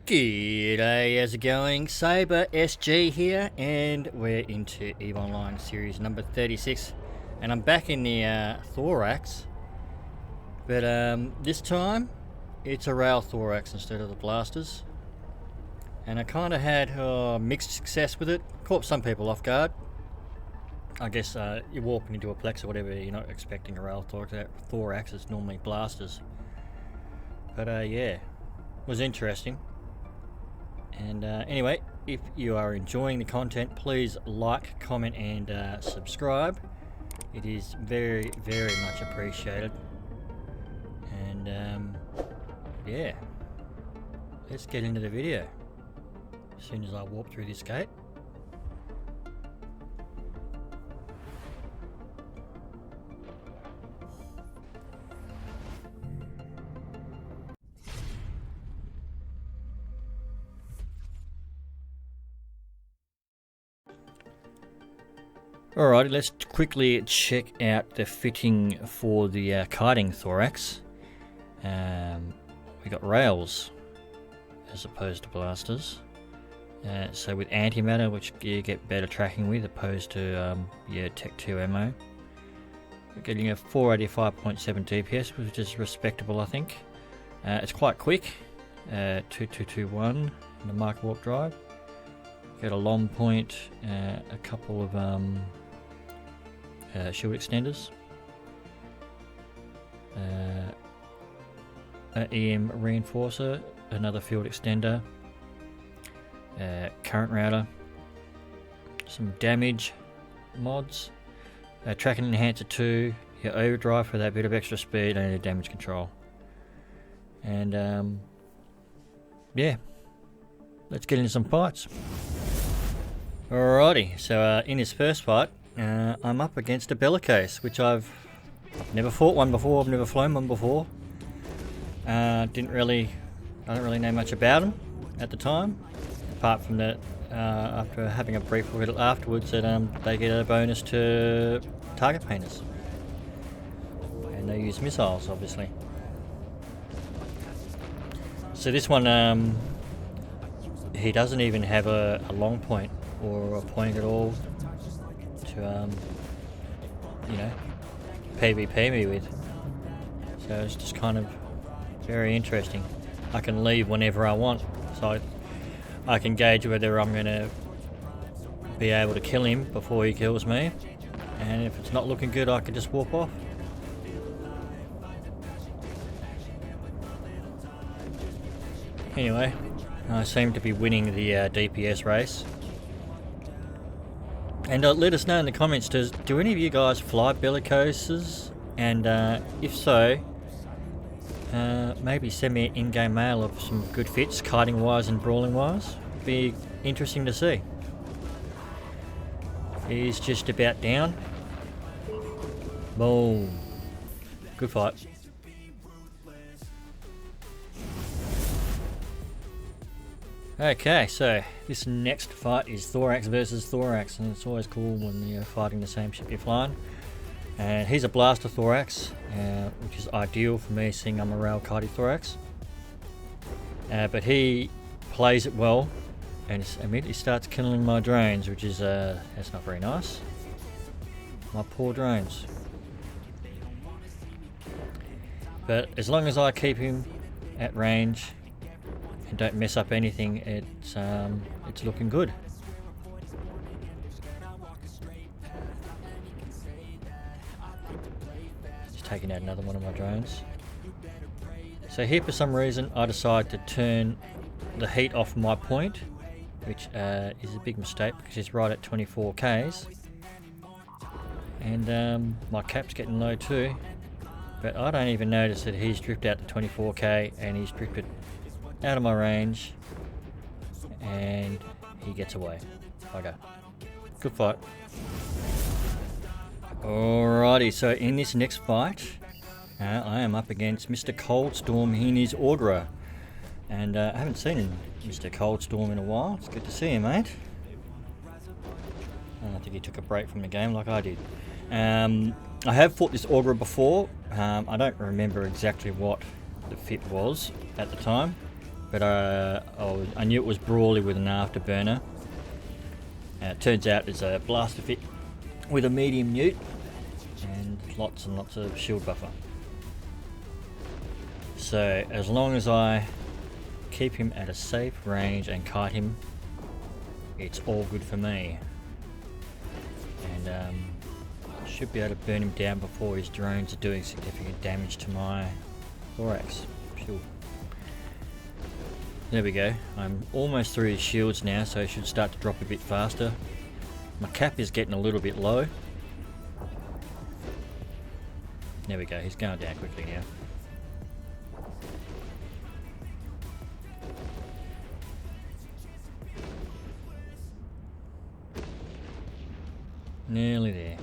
G'day, how's it going? Saber SG here, and we're into EVE Online series number 36, and I'm back in the Thorax, but this time it's a rail Thorax instead of the blasters, and I kind of had mixed success with it. Caught some people off guard. I guess you're walking into a Plex or whatever, you're not expecting a rail Thorax, it's normally blasters, but yeah, it was interesting. And anyway, if you are enjoying the content, please like, comment and subscribe. It is very, very much appreciated. And yeah, let's get into the video as soon as I walk through this gate. Alrighty, let's quickly check out the fitting for the kiting Thorax. We got rails as opposed to blasters. So with antimatter, which you get better tracking with opposed to Tech 2 ammo. We're getting a 485.7 DPS, which is respectable, I think. It's quite quick. 2221 in the Micro Warp drive. Got a long point, a couple of shield extenders, an EM reinforcer, another field extender, current router, some damage mods, tracking enhancer 2, your overdrive for that bit of extra speed, and your damage control. And yeah, let's get into some fights. Alrighty, so in this first fight, I'm up against a Bellicose, which I've never fought one before, I've never flown one before. I don't really know much about them at the time, apart from that after having a brief look at it afterwards, that they get a bonus to target painters. And they use missiles, obviously. So this one, he doesn't even have a long point or a point at all to PvP me with, so it's just kind of very interesting. I can leave whenever I want, so I can gauge whether I'm going to be able to kill him before he kills me, and if it's not looking good I can just walk off. Anyway, I seem to be winning the DPS race. And let us know in the comments, do any of you guys fly Bellicoses? And if so, maybe send me an in-game mail of some good fits, kiting wise and brawling wise. Be interesting to see. He's just about down. Boom. Good fight. Okay, so this next fight is Thorax versus Thorax, and it's always cool when you're fighting the same ship you're flying. And he's a blaster Thorax, which is ideal for me, seeing I'm a rail kiting Thorax. But he plays it well, and immediately starts killing my drones, which is that's not very nice. My poor drones. But as long as I keep him at range and don't mess up anything, it's looking good. Just taking out another one of my drones. So here for some reason I decide to turn the heat off my point, which is a big mistake because it's right at 24 Ks, and my cap's getting low too, but I don't even notice that he's dripped out to 24k and he's drifted out of my range, and he gets away. Okay, good fight. Alrighty, so in this next fight, I am up against Mr. Coldstorm in his Augurer, and I haven't seen Mr. Coldstorm in a while. It's good to see him, mate. I think he took a break from the game like I did. I have fought this Augurer before. I don't remember exactly what the fit was at the time, but I knew it was Brawly with an afterburner. It turns out it's a blaster fit with a medium newt and lots of shield buffer. So as long as I keep him at a safe range and kite him, it's all good for me. And should be able to burn him down before his drones are doing significant damage to my thorax shield. There we go. I'm almost through his shields now, so he should start to drop a bit faster. My cap is getting a little bit low. There we go, he's going down quickly now. Nearly there.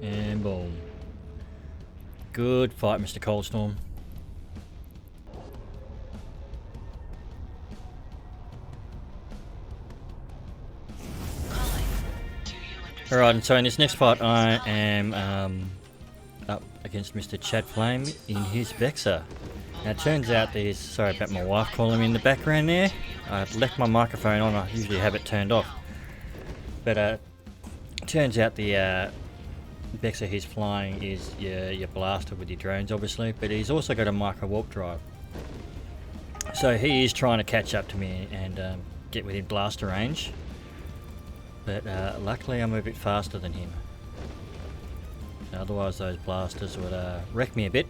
And boom. Good fight, Mr. Coalstorm. Alright, and so in this next fight I am up against Mr. Chad Flame in his Vexor. Now it turns out there's, sorry about my wife calling me in the background there. I've left my microphone on, I usually have it turned off. But it turns out the Vexor he's flying is your blaster with your drones obviously, but he's also got a micro warp drive. So he is trying to catch up to me and get within blaster range. But luckily I'm a bit faster than him. Otherwise those blasters would wreck me a bit.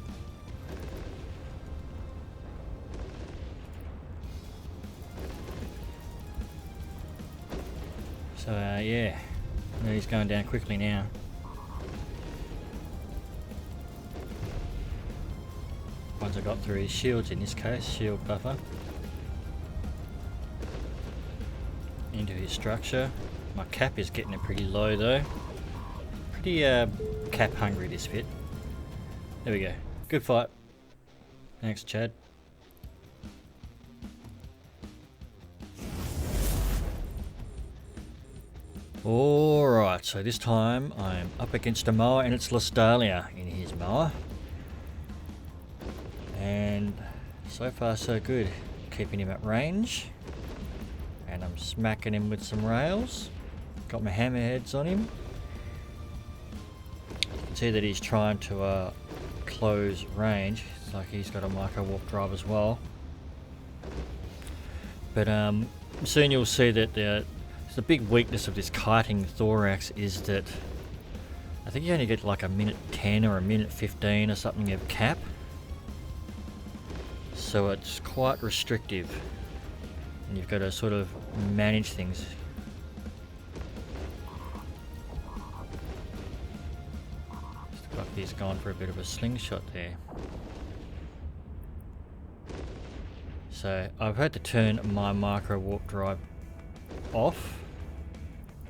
So yeah, he's going down quickly now. Once I got through his shields, in this case, shield buffer. Into his structure. My cap is getting it pretty low though. Pretty cap hungry this bit. There we go. Good fight. Thanks, Chad. Alright, so this time I'm up against a mower and it's Lestalia in his mower. And so far so good. Keeping him at range. And I'm smacking him with some rails. Got my hammerheads on him. You can see that he's trying to close range. It's like he's got a micro warp drive as well. But soon you'll see that the big weakness of this kiting thorax is that I think you only get like a minute 10 or a minute 15 or something of cap. So it's quite restrictive. And you've got to sort of manage things. Looks like he's gone for a bit of a slingshot there. So I've had to turn my micro warp drive off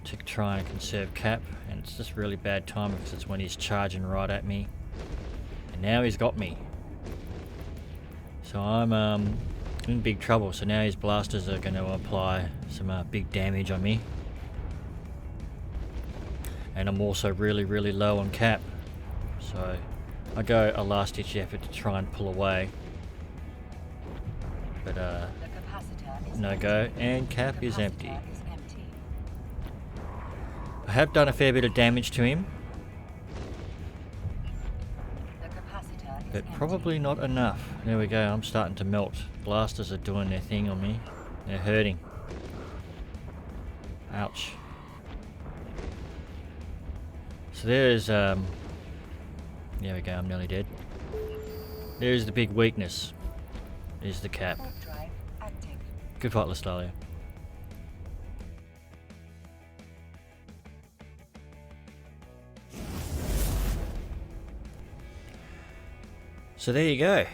to try and conserve cap, and it's just really bad timing because it's when he's charging right at me. And now he's got me. So I'm in big trouble. So now his blasters are going to apply some big damage on me. And I'm also really low on cap. So I go a last ditch effort to try and pull away. But no go, and cap is empty. I have done a fair bit of damage to him, but probably not enough. There we go, I'm starting to melt. Blasters are doing their thing on me. They're hurting. Ouch. So there's there we go, I'm nearly dead. There's the big weakness. Is the cap. Good fight, Lestalia. So there you go.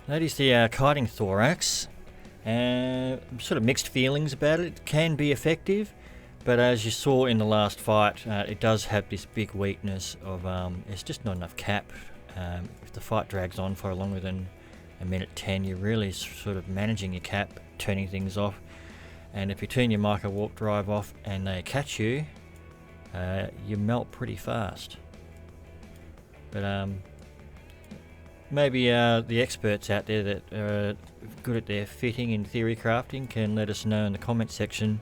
That is the kiting thorax. Sort of mixed feelings about it. It can be effective, but as you saw in the last fight, it does have this big weakness of it's just not enough cap. If the fight drags on for longer than a minute 10, you're really sort of managing your cap, turning things off. And if you turn your micro warp drive off and they catch you, you melt pretty fast. But maybe the experts out there that are good at their fitting and theory crafting can let us know in the comment section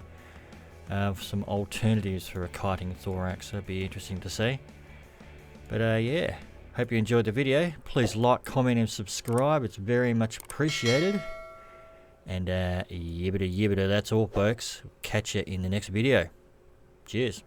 of some alternatives for a kiting thorax. That'd be interesting to see. But yeah, hope you enjoyed the video. Please like, comment and subscribe. It's very much appreciated. And yibbida yibbida, that's all folks. Catch you in the next video. Cheers.